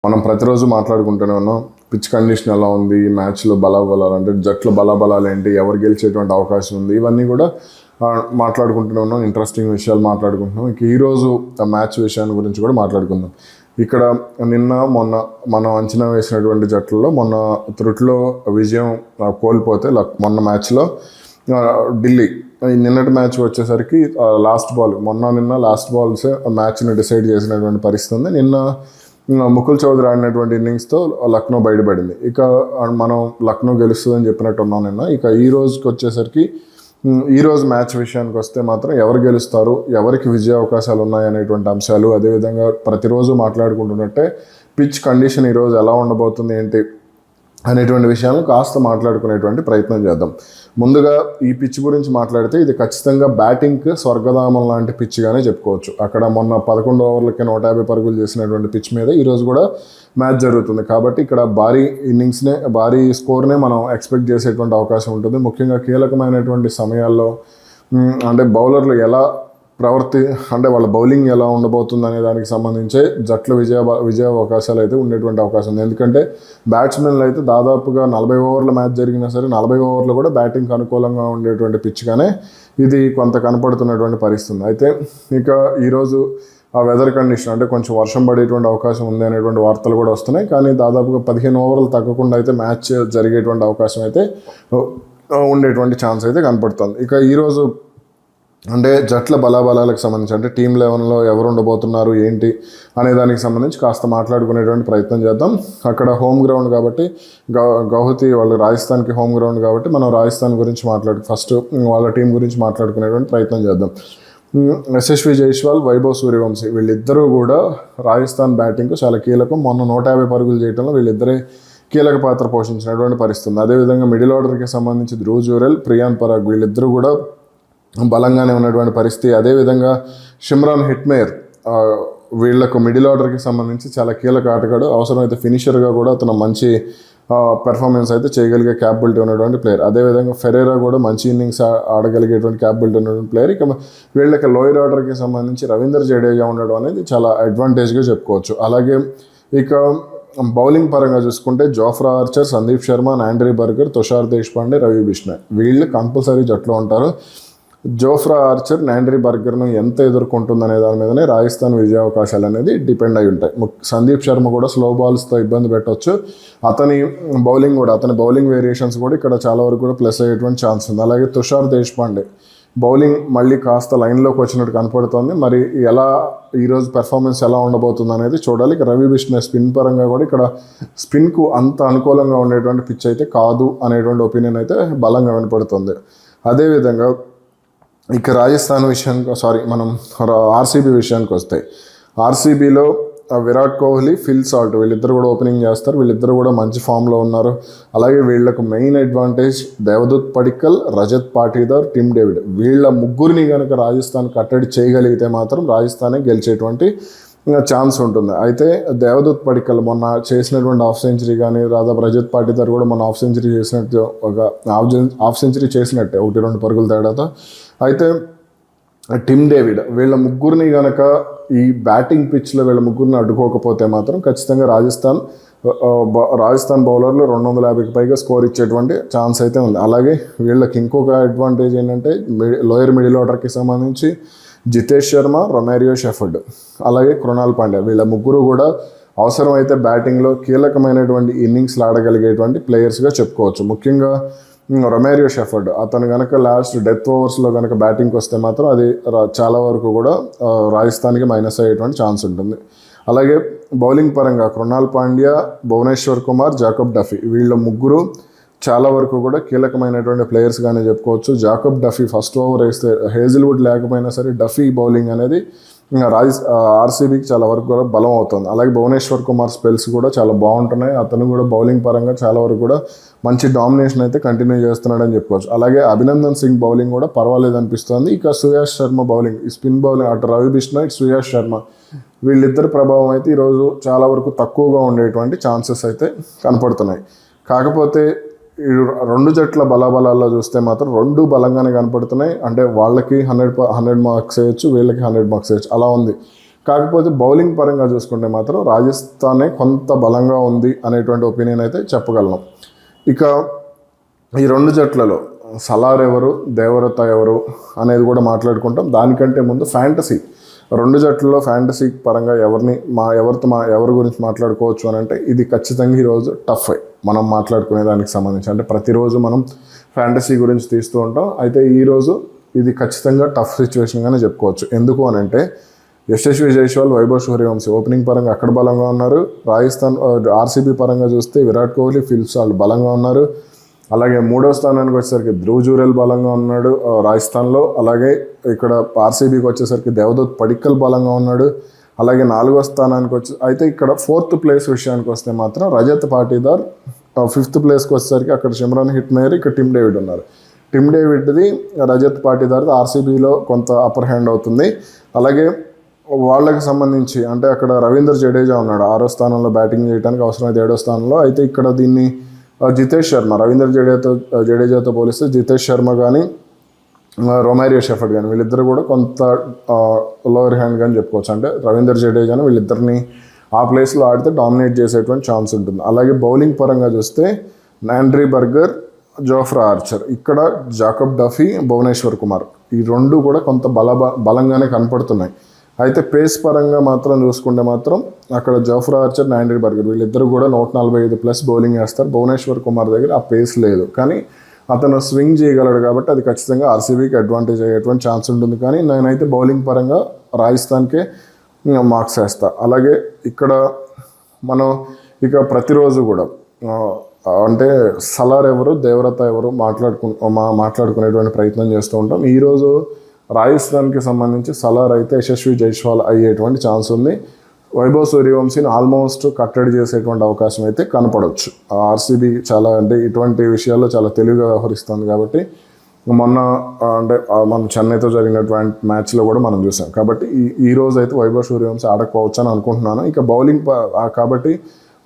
మనం ప్రతిరోజు మాట్లాడుకుంటూనే ఉన్నాం. పిచ్ కండిషన్ ఎలా ఉంది, ఈ మ్యాచ్లో బలాబలాలు అంటే జట్లు బలాబలాలు ఏంటి, ఎవరు గెలిచేటువంటి అవకాశం ఉంది, ఇవన్నీ కూడా మాట్లాడుకుంటూనే ఉన్నాం. ఇంట్రెస్టింగ్ విషయాలు మాట్లాడుకుంటున్నాం. ఇక ఈరోజు ఆ మ్యాచ్ విషయాన్ని గురించి కూడా మాట్లాడుకుందాం. ఇక్కడ నిన్న మొన్న మనం అంచనా వేసినటువంటి జట్లలో మొన్న త్రుట్లో విజయం కోల్పోతే మొన్న మ్యాచ్లో ఢిల్లీ నిన్నటి మ్యాచ్ వచ్చేసరికి నిన్న లాస్ట్ బాల్సే మ్యాచ్ని డిసైడ్ చేసినటువంటి పరిస్థితి ఉంది. నిన్న ముకుల్ చౌదరి ఆడినటువంటి ఇన్నింగ్స్తో లక్నో బయటపడింది. ఇక మనం లక్నో గెలుస్తుందని చెప్పినట్టు ఉన్నాం నిన్న. ఇక ఈ రోజుకి వచ్చేసరికి ఈరోజు మ్యాచ్ విషయానికి వస్తే మాత్రం ఎవరు గెలుస్తారు, ఎవరికి విజయ అవకాశాలు ఉన్నాయనేటువంటి అంశాలు, అదేవిధంగా ప్రతిరోజు మాట్లాడుకుంటున్నట్టే పిచ్ కండిషన్ ఈరోజు ఎలా ఉండబోతుంది ఏంటి అనేటువంటి విషయాలను కాస్త మాట్లాడుకునేటువంటి ప్రయత్నం చేద్దాం. ముందుగా ఈ పిచ్ గురించి మాట్లాడితే ఇది ఖచ్చితంగా బ్యాటింగ్కి స్వర్గధామం లాంటి పిచ్గానే చెప్పుకోవచ్చు. అక్కడ మొన్న 11 ఓవర్లకి 150 పరుగులు చేసినటువంటి పిచ్ మీద ఈరోజు కూడా మ్యాచ్ జరుగుతుంది. కాబట్టి ఇక్కడ భారీ స్కోర్నే మనం ఎక్స్పెక్ట్ చేసేటువంటి అవకాశం ఉంటుంది. ముఖ్యంగా కీలకమైనటువంటి సమయాల్లో అంటే బౌలర్లు ఎలా అంటే వాళ్ళ బౌలింగ్ ఎలా ఉండబోతుంది అనే దానికి సంబంధించే జట్ల విజయ అవకాశాలు అయితే ఉండేటువంటి అవకాశం ఉంది. ఎందుకంటే బ్యాట్స్మెన్లు అయితే దాదాపుగా 40 ఓవర్ల మ్యాచ్ జరిగినా సరే 40 ఓవర్లు కూడా బ్యాటింగ్కి అనుకూలంగా ఉండేటువంటి పిచ్గానే ఇది కొంత కనపడుతున్నటువంటి పరిస్థితి. అయితే ఇక ఈరోజు ఆ వెదర్ కండిషన్ అంటే కొంచెం వర్షం పడేటువంటి అవకాశం ఉంది అనేటువంటి వార్తలు కూడా వస్తున్నాయి. కానీ దాదాపుగా 15 ఓవర్లు తగ్గకుండా అయితే మ్యాచ్ జరిగేటువంటి అవకాశం అయితే ఉండేటువంటి ఛాన్స్ అయితే కనపడుతుంది. ఇక ఈరోజు అంటే జట్ల బలాబలాలకు సంబంధించి అంటే టీమ్ 11లో ఎవరు ఉండబోతున్నారు ఏంటి అనే దానికి సంబంధించి కాస్త మాట్లాడుకునేటువంటి ప్రయత్నం చేద్దాం. అక్కడ హోమ్ గ్రౌండ్ కాబట్టి గౌహతి వాళ్ళు రాజస్థాన్కి హోమ్ గ్రౌండ్ కాబట్టి మనం రాజస్థాన్ గురించి ఫస్ట్ వాళ్ళ టీం గురించి మాట్లాడుకునేటువంటి ప్రయత్నం చేద్దాం. యశస్వి జైస్వాల్, వైభవ్ సూర్యవంశీ వీళ్ళిద్దరూ కూడా రాజస్థాన్ బ్యాటింగ్కు చాలా కీలకం. మొన్న 150 పరుగులు చేయడంలో వీళ్ళిద్దరే కీలక పాత్ర పోషించినటువంటి పరిస్థితి. అదేవిధంగా మిడిల్ ఆర్డర్కి సంబంధించి ధ్రువ్ జురెల్, ప్రియాన్ పరాగ్ వీళ్ళిద్దరూ కూడా బలంగానే ఉన్నటువంటి పరిస్థితి. అదేవిధంగా షిమ్రాన్ హిట్మేర్ వీళ్లకు మిడిల్ ఆర్డర్కి సంబంధించి చాలా కీలక ఆటగాడు. అవసరమైతే ఫినిషర్గా కూడా అతను మంచి పెర్ఫార్మెన్స్ అయితే చేయగలిగే క్యాపబిలిటీ ఉన్నటువంటి ప్లేయర్. అదేవిధంగా ఫెరేరా కూడా మంచి ఇన్నింగ్స్ ఆడగలిగేటువంటి క్యాపబిలిటీ ఉన్నటువంటి ప్లేయర్. ఇక వీళ్ళకి లోయర్ ఆర్డర్కి సంబంధించి రవీంద్ర జడేజా ఉండడం అనేది చాలా అడ్వాంటేజ్గా చెప్పుకోవచ్చు. అలాగే ఇక బౌలింగ్ పరంగా చూసుకుంటే Jofra Archer, Sandeep Sharma, Andre Burger, Tushar Deshpande, Ravi Bishnoi వీళ్ళు కంపల్సరీ జట్లో ఉంటారు. జోఫ్రా ఆర్చర్, ఆండ్రీ బర్గర్ను ఎంత ఎదుర్కొంటుందనే దాని మీదనే రాజస్థాన్ విజయ అవకాశాలు అనేది డిపెండ్ అయి ఉంటాయి. సందీప్ శర్మ కూడా స్లో బాల్స్తో ఇబ్బంది పెట్టవచ్చు. అతని బౌలింగ్ వేరియేషన్స్ కూడా ఇక్కడ చాలా వరకు కూడా ప్లస్ అయ్యేటువంటి ఛాన్స్ ఉంది. అలాగే తుషార్ దేశ్పాండే బౌలింగ్ మళ్ళీ కాస్త లైన్లోకి వచ్చినట్టు కనపడుతోంది. మరి ఈరోజు పెర్ఫార్మెన్స్ ఎలా ఉండబోతుంది అనేది చూడాలి. ఇక రవి బిష్నాయ్ స్పిన్ పరంగా కూడా ఇక్కడ స్పిన్కు అంత అనుకూలంగా ఉండేటువంటి పిచ్ అయితే కాదు అనేటువంటి ఒపీనియన్ అయితే బలంగా వినపడుతుంది. అదేవిధంగా ఇక మనం ఆర్సీబీ విషయానికి వస్తే ఆర్సీబీలో విరాట్ కోహ్లీ, ఫిల్ సాల్ట్ వీళ్ళిద్దరు కూడా ఓపెనింగ్ చేస్తారు. వీళ్ళిద్దరు కూడా మంచి ఫామ్లో ఉన్నారు. అలాగే వీళ్లకు main advantage Devdutt Padikkal, Rajat Patidar, Tim David వీళ్ళ ముగ్గురిని కనుక రాజస్థాన్ కట్టడి చేయగలిగితే మాత్రం రాజస్థానే గెలిచేటువంటి ఛాన్స్ ఉంటుంది. అయితే దేవదూత్ పడిక్కల్ మొన్న చేసినటువంటి హాఫ్ సెంచరీ కానీ దాదాపు రజత్ పాటీదార్ కూడా మొన్న హాఫ్ సెంచరీ చేసినట్టే 1-2 పరుగుల తేడాతో. అయితే టిమ్ డేవిడ్ వీళ్ళ ముగ్గురిని కనుక ఈ బ్యాటింగ్ పిచ్లో వీళ్ళ ముగ్గురిని అడ్డుకోకపోతే మాత్రం ఖచ్చితంగా రాజస్థాన్ బౌలర్లు 250కి పైగా స్కోర్ ఇచ్చేటువంటి ఛాన్స్ అయితే ఉంది. అలాగే వీళ్ళకి ఇంకొక అడ్వాంటేజ్ ఏంటంటే లోయర్ మిడిల్ ఆర్డర్కి సంబంధించి జితేష్ శర్మ, రొమారియో షెఫర్డ్, అలాగే కృణాల్ పాండ్యా వీళ్ళ ముగ్గురు కూడా అవసరమైతే బ్యాటింగ్లో కీలకమైనటువంటి ఇన్నింగ్స్లు ఆడగలిగేటువంటి ప్లేయర్స్గా చెప్పుకోవచ్చు. ముఖ్యంగా రొమారియో షెఫర్డ్ అతను కనుక లాస్ట్ డెత్ ఓవర్స్లో కనుక బ్యాటింగ్కి వస్తే మాత్రం అది చాలా వరకు కూడా రాజస్థాన్కి మైనస్ అయ్యేటువంటి ఛాన్స్ ఉంటుంది. అలాగే బౌలింగ్ పరంగా కృణాల్ పాండ్యా, భువనేశ్వర్ కుమార్, జాకబ్ డఫీ వీళ్ళ ముగ్గురు చాలా వరకు కూడా కీలకమైనటువంటి ప్లేయర్స్గానే చెప్పుకోవచ్చు. జాకబ్ డఫీ ఫస్ట్ ఓవర్ వేస్తే హేజిల్వుడ్ లేకపోయినా సరే డఫీ బౌలింగ్ అనేది ఆర్సీబీకి చాలా వరకు కూడా బలం అవుతుంది. అలాగే భువనేశ్వర్ కుమార్ స్పెల్స్ కూడా చాలా బాగుంటున్నాయి. అతను కూడా బౌలింగ్ పరంగా చాలా వరకు కూడా మంచి డామినేషన్ అయితే కంటిన్యూ చేస్తున్నాడని చెప్పుకోవచ్చు. అలాగే అభినందన్ సింగ్ బౌలింగ్ కూడా పర్వాలేదు అనిపిస్తుంది. ఇక సుయాష్ శర్మ బౌలింగ్, ఈ స్పిన్ బౌలింగ్ అటు రవి బిష్నాయ్, సుయాష్ శర్మ వీళ్ళిద్దరి ప్రభావం అయితే ఈరోజు చాలా వరకు తక్కువగా ఉండేటువంటి ఛాన్సెస్ అయితే కనపడుతున్నాయి. కాకపోతే రెండు జట్ల బలాబలాల్లో చూస్తే మాత్రం రెండు బలంగానే కనపడుతున్నాయి. అంటే వాళ్ళకి 100 మార్క్స్ వేయచ్చు, వీళ్ళకి 100 మార్క్స్ వేయచ్చు అలా ఉంది. కాకపోతే బౌలింగ్ పరంగా చూసుకుంటే మాత్రం రాజస్థానే కొంత బలంగా ఉంది అనేటువంటి ఒపీనియన్ అయితే చెప్పగలను. ఇక ఈ రెండు జట్లలో సలార్ ఎవరు, దేవరత ఎవరు అనేది కూడా మాట్లాడుకుంటాం. దానికంటే ముందు ఫ్యాంటసీ, రెండు జట్లలో ఫ్యాంటసీ పరంగా ఎవరి గురించి మాట్లాడుకోవచ్చు అని అంటే ఇది ఖచ్చితంగా ఈరోజు టఫ్ మనం మాట్లాడుకునే దానికి సంబంధించి. అంటే ప్రతిరోజు మనం ఫ్యాంటసీ గురించి తీస్తూ ఉంటాం. అయితే ఈరోజు ఇది ఖచ్చితంగా టఫ్ సిచ్యువేషన్గానే చెప్పుకోవచ్చు. ఎందుకు అని అంటే యశస్వి జైస్వాల్, వైభవ్ సూర్యవంశీ ఓపెనింగ్ పరంగా అక్కడ బలంగా ఉన్నారు. రాజస్థాన్ ఆర్సీబీ పరంగా చూస్తే విరాట్ కోహ్లీ, ఫిల్ సాల్ట్ బలంగా ఉన్నారు. అలాగే మూడో స్థానానికి వచ్చేసరికి ధ్రువ్ జురేల్ బలంగా ఉన్నాడు రాజస్థాన్లో. అలాగే ఇక్కడ ఆర్సీబీకి వచ్చేసరికి దేవదత్ పడిక్కల్ బలంగా ఉన్నాడు. అలాగే నాలుగో స్థానానికి అయితే ఇక్కడ 4th ప్లేస్ విషయానికి వస్తే మాత్రం రజత్ పాటీదార్, 5th ప్లేస్కి వచ్చేసరికి అక్కడ సిమ్రాన్ హిట్మేయర్, ఇక్కడ టిమ్ డేవిడ్ ఉన్నారు. టిమ్ డేవిడ్ది, రజత్ పాటీదార్ది ఆర్సీబీలో కొంత అప్పర్ హ్యాండ్ అవుతుంది. అలాగే వాళ్ళకి సంబంధించి అంటే అక్కడ రవీంద్ర జడేజా ఉన్నాడు 6వ స్థానంలో బ్యాటింగ్ చేయడానికి, అవసరమైతే 7వ స్థానంలో. అయితే ఇక్కడ దీన్ని జితేష్ శర్మ, రవీంద్ర జడేజాతో పోలిస్తే జితేష్ శర్మ కానీ రొమారియో షెఫర్డ్ కానీ వీళ్ళిద్దరు కూడా కొంత లోవర్ హ్యాండ్ కానీ చెప్పుకోవచ్చు. అంటే రవీంద్ర జడేజాను వీళ్ళిద్దరిని ఆ ప్లేస్లో ఆడితే డామినేట్ చేసేటువంటి ఛాన్స్ ఉంటుంది. అలాగే బౌలింగ్ పరంగా చూస్తే నాండ్రీ బర్గర్, జోఫ్రా ఆర్చర్, ఇక్కడ జాకబ్ డఫీ, భువనేశ్వర్ కుమార్ ఈ రెండు కూడా కొంత బలంగానే కనపడుతున్నాయి. అయితే పేస్ పరంగా మాత్రం చూసుకుంటే మాత్రం అక్కడ జోఫ్రా ఆర్చర్, నాండ్రీ బర్గర్ వీళ్ళిద్దరు కూడా 145+ బౌలింగ్ వేస్తారు. భువనేశ్వర్ కుమార్ దగ్గర ఆ పేస్ లేదు, కానీ అతను స్వింగ్ చేయగలడు కాబట్టి అది ఖచ్చితంగా ఆర్సీబీకి అడ్వాంటేజ్ అయ్యేటువంటి ఛాన్స్ ఉంటుంది. కానీ నేనైతే బౌలింగ్ పరంగా రాజస్థాన్కే మార్క్స్ వేస్తా. అలాగే ఇక్కడ మనం ప్రతిరోజు కూడా అంటే సలార్ ఎవరు, దేవరత ఎవరు మాట్లాడుకునేటువంటి ప్రయత్నం చేస్తూ ఉంటాం. ఈరోజు రాజస్థాన్కి సంబంధించి సలార్ అయితే యశస్వి జైస్వాల్ అయ్యేటువంటి ఛాన్స్ ఉంది. వైభవ్ సూర్యవంశీని ఆల్మోస్ట్ కట్టడి చేసేటువంటి అవకాశం అయితే కనపడవచ్చు. ఆర్సీబీ చాలా అంటే ఇటువంటి విషయాల్లో చాలా తెలివిగా వ్యవహరిస్తుంది కాబట్టి మన చెన్నైతో జరిగినటువంటి మ్యాచ్లో కూడా మనం చూసాం. కాబట్టి ఈ రోజు అయితే వైభవ్ సూర్యవంశీ ఆడకపోవచ్చు అని అనుకుంటున్నాను. ఇక బౌలింగ్ కాబట్టి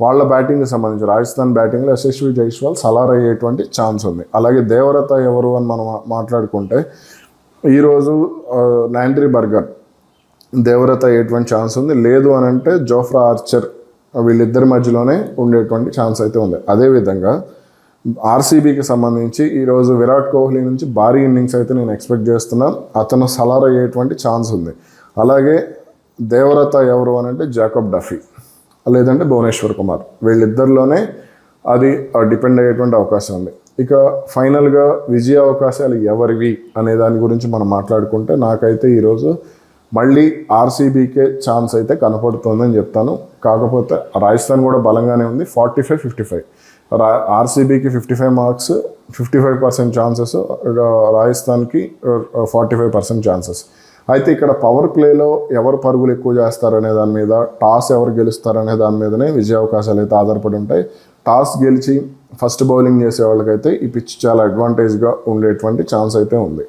వాళ్ళ బ్యాటింగ్కి సంబంధించి రాజస్థాన్ బ్యాటింగ్లో యశస్వి జైస్వాల్ సలార్ అయ్యేటువంటి ఛాన్స్ ఉంది. అలాగే దేవరత ఎవరు అని మనం మాట్లాడుకుంటే ఈరోజు నాండ్రీ బర్గర్, దేవరత అయ్యేటువంటి ఛాన్స్ ఉంది. లేదు అని అంటే జోఫ్రా ఆర్చర్ వీళ్ళిద్దరి మధ్యలోనే ఉండేటువంటి ఛాన్స్ అయితే ఉంది. అదేవిధంగా ఆర్సీబీకి సంబంధించి ఈరోజు విరాట్ కోహ్లీ నుంచి భారీ ఇన్నింగ్స్ అయితే నేను ఎక్స్పెక్ట్ చేస్తున్నాను. అతను సలార్ అయ్యేటువంటి ఛాన్స్ ఉంది. అలాగే దేవరత ఎవరు అని అంటే జాకబ్ డఫీ లేదంటే భువనేశ్వర్ కుమార్ వీళ్ళిద్దరిలోనే అది డిపెండ్ అయ్యేటువంటి అవకాశం ఉంది. ఇక ఫైనల్గా విజయ అవకాశాలు ఎవరివి అనే దాని గురించి మనం మాట్లాడుకుంటే నాకైతే ఈరోజు మళ్ళీ ఆర్సీబీకే ఛాన్స్ అయితే కనపడుతుందని చెప్తాను. కాకపోతే రాజస్థాన్ కూడా బలంగానే ఉంది. 45-55 ఆర్సీబీకి 55 మార్క్స్, 55% ఛాన్సెస్, రాజస్థాన్కి 45% ఛాన్సెస్. అయితే ఇక్కడ పవర్ ప్లేలో ఎవరు పరుగులు ఎక్కువ చేస్తారనే దాని మీద, టాస్ ఎవరు గెలుస్తారనే దాని మీదనే విజయ అవకాశాలు అయితే ఆధారపడి ఉంటాయి. టాస్ గెలిచి ఫస్ట్ బౌలింగ్ చేసే వాళ్ళకైతే ఈ పిచ్ చాలా అడ్వాంటేజ్గా ఉండేటువంటి ఛాన్స్ అయితే ఉంది.